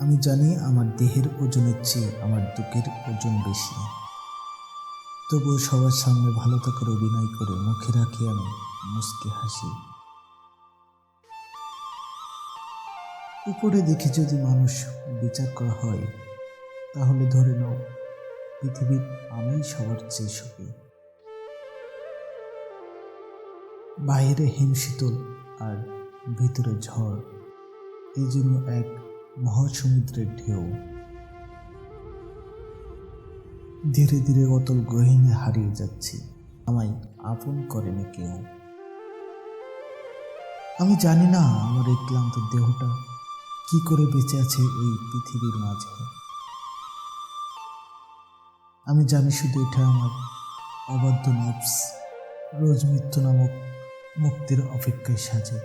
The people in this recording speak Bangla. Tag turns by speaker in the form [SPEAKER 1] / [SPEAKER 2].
[SPEAKER 1] আমি জানি আমার দেহের ওজনের চেয়ে আমার দুঃখের ওজন বেশি। তবুও সবার সামনে ভালো থাকার অভিনয় করে মুখে রাখি আমি মুচকি হাসি। উপরে দেখে যদি মানুষ বিচার করা হয়, তাহলে ধরে নাও পৃথিবীর আমিই সবার চেয়ে সুখী। বাইরে হিমশীতল আর ভিতরে ঝড়, এই জন্য এক মহাসমুদ্রের ঢেউ। ধীরে ধীরে অতল গহীনে হারিয়ে যাচ্ছি, আমায় আপন করেনি কেউ। আমি জানি না আমার এই ক্লান্ত দেহটা কি করে বেঁচে আছে এই পৃথিবীর মাঝে। আমি জানি শুধু এটা আমার অবাধ্য নফস রোজ মৃত্যু নামক মুক্তির অপেক্ষায় সাজে।